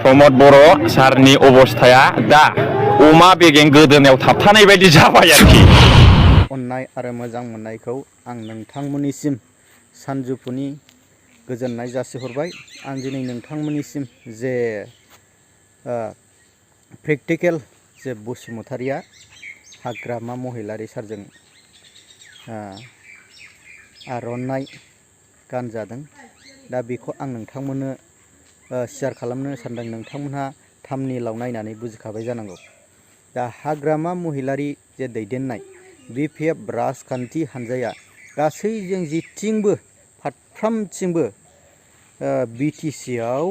प्रमद बर' सारनि अबस्थाया दा अमा बेगें गोदोनायाव थाबथानाय बायदि जाबाय आरोखि। अननाय आरो मोजां मोननायखौ आं नोंथांमोननिसिम सानजौफुनि गोजोननाय जासिहरबाय। आं दिनै नोंथांमोननिसिम जे प्रेक्टिकेल जे बसुमतारिया हाग्रामा महिलारि सारजों आर'नाइ गानजादों, दा बेखौ आं नोंथांमोननो शेयार खालामनो सानदों। नोंथांमोनहा थाम्बनेइलाव नायनानै बुजिखाबाय जानांगौ। दा हाग्रामा महिलारि जे दैदेननाय BPF राजखान्थि हान्जाया गासैजों जेथिंबो फारफ्रामथिंबो BTC आव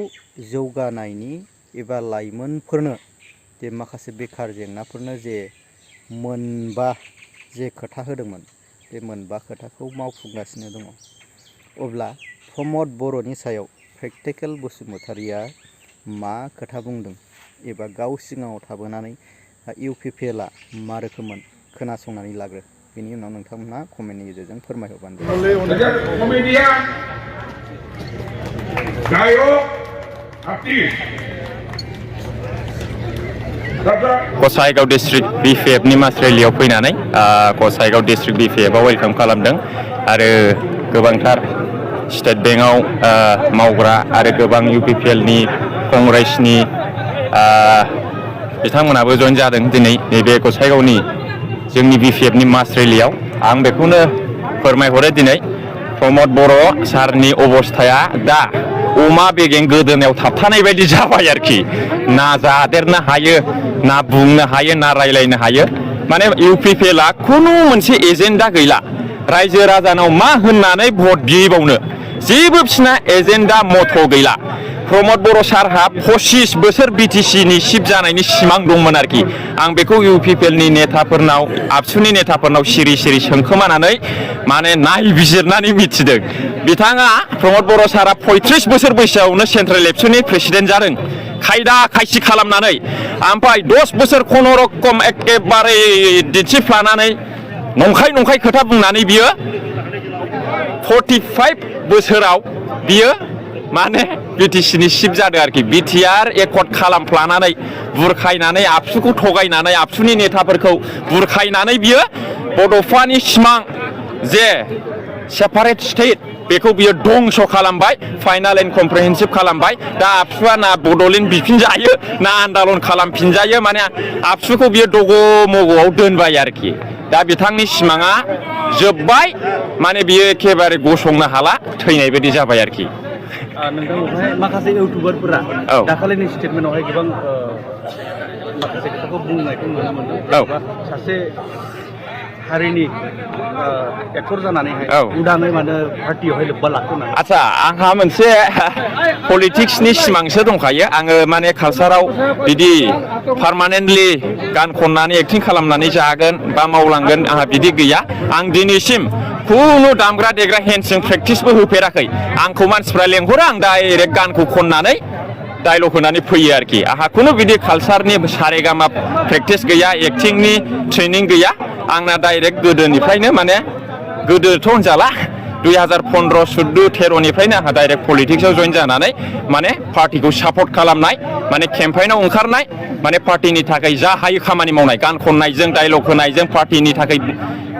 जौगानायनि एबा लाइमोनफोरनो जे माखासे बेखार जेंनाफोरनो जे मोनबा जे खोथा होदोंमोन, बे मोनबा खोथाखौ मावफुंगासिनो दङ। अब्ला प्रमद बर'नि सायाव प्रेक्टिकेल बसुमतारिया मा खोथा बुंदों एबा गाव सिगाङाव थाबोनानै UPPLआ मा रोखोममोन खोनासंनानै लाग्रो। बेनि उनाव नोंथांमोनहा कमेन्टनि गेजेरजों फोरमायहरबानो गसाइगाव डिस्ट्रिक्ट BPF नि मास रेलियाव फैनानै गसाइगाव डिस्ट्रिक्ट BPF आव वेलकाम खालामदों आरो गोबांथार स्टेट बेंकआव मावग्रा आरो गोबां UPPL नि कंग्रेसनि बिथांमोनाबो जइन जादों दिनै नैबे गसाइगावनि जोंनि BPF नि मास रेलियाव। आं बेखौनो फोरमायहरो दिनै प्रमद बर' सारनि अबस्थाया दा अमा बेगें गोदोनायाव थाबथानाय बायदि जाबाय आरोखि। ना जादेरनो हायो, ना बुंनो हायो, ना रायलायनो हायो। माने UPPLआ खुनु मोनसे एजेन्डा गैला। रायजो राजानाव मा होननानै भट बिबावनो, जेबो बिसिना एजेन्डा मथ' गैला। प्रमद बर' सारहा 25 बोसोर BTC नि चिफ जानायनि सिमां दंमोन आरोखि। आं बेखौ UPPL नि नेताफोरनाव, आबसुनि नेताफोरनाव सिरि सिरि सोंखोमानानै माने नायबिजिरनानै मिथिदों। बिथाङा प्रमद बर' सारा 35 बोसोर बैसोआवनो सेन्ट्रेल एबसुनि प्रेसिडेन्ट जादों खायदा खायसि खालामनानै। ओमफ्राय 10 बोसोर खुनुरुखुम एखेबारे दिन्थिफ्लानानै नंखाय खोथा बुंनानै बियो 45 बोसोराव बियो माने BTC नि चिफ जादों आरोखि। BTR एकर्ड खालामफ्लानानै बुरखायनानै आबसुखौ थगायनानै आबसुनि नेताफोरखौ बुरखायनानै बियो बड'फानि सिमां जे सेपारेट स्टेट बेखौ बियो दंस' खालामबाय, फाइनाल एन्ड कमप्रिहेन्सिभ खालामबाय। दा आबसुआ ना बड'लेण्ड बिफिनजायो ना आन्दालन खालामफिनजायो, माने आबसुखौ बियो दग' मग'आव दोनबाय आरोखि। दा बिथांनि सिमाङा जोब्बाय, माने बियो एखेबारे गसंनो हाला, थैनाय बायदि जाबाय आरोखि। नोंथांनावहाय माखासे इउटुबारफोरा दाखालिनि स्टेटमेन्टआवहाय गोबां माखासे खोथाखौ बुंनायखौ नुनो मोनदों। सासे हारिनि एक्टर जानानैहाय उदाङै माने पार्टियावहाय लोब्बा लाखिनानै। आच्छा, आंहा मोनसे पलिटिक्सनि सिमांसो दंखायो। आङो माने कालसाराव बिदि पार्मानेन्टलि गान खननानै एक्टिं खालामनानै जागोन बा मावलांगोन आंहा बिदि गैया। आं दिनैसिम खुनु दामग्रा देग्रा हेन्डजों प्रेक्टिसबो होफेराखै। आंखौ मानसिफ्रा लेंहरो, आं डाइरेक्ट गानखौ खननानै डायलग होनानै फैयो आरोखि। आंहा खुनु बिदि कालसारनि सारेगामा प्रेक्टिस गैया, एक्टिंनि ट्रेनिं गैया। आंना डाइरेक्ट गोदोनिफ्रायनो माने गोदोथ' होनजाला 2015, 14, 13निफ्रायनो आंहा डाइरेक्ट पलिटिक्सआव जइन जानानै माने पार्टिखौ सापर्ट खालामनाय, माने केम्पेइनाव ओंखारनाय, माने पार्टिनि थाखाय जा हायो खामानि मावनाय, गान खननायजों, डायलग होनायजों, पार्टिनि थाखाय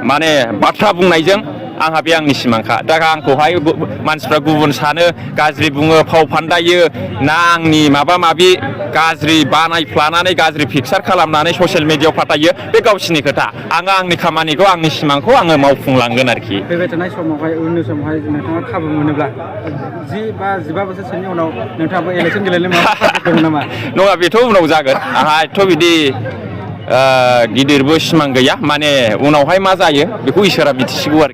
माने बाथ्रा बुंनायजों आंहा बे आंनि सिमांखा। दा आंखौहाय मानसिफ्रा गुबुन सानो, गाज्रि बुङो, फाव फान्दायो, ना आंनि माबा माबि गाज्रि बानायफ्लानानै गाज्रि पिक्सार खालामनानै ससियेल मिडियायाव फाथायो, बे गावसिनि खोथा। आङो आंनि खामानिखौ, आंनि सिमांखौ आङो मावफुंलांगोन आरोखि। फैबाय थानाय समावहाय, उननि समावहाय नोंथाङा खाबु मोनोब्ला 10 बा 15 बोसोरसोनि उनाव नोंथाङाबो इलेक्सन गेलेनो दङ नामा? नङा, बेथ' उनाव जागोन। आंहा एथ' बिदि गिदिरबो सिमां गैया। माने उनावहाय मा जायो बेखौ इसोरा मिथिसिगौ आरोखि।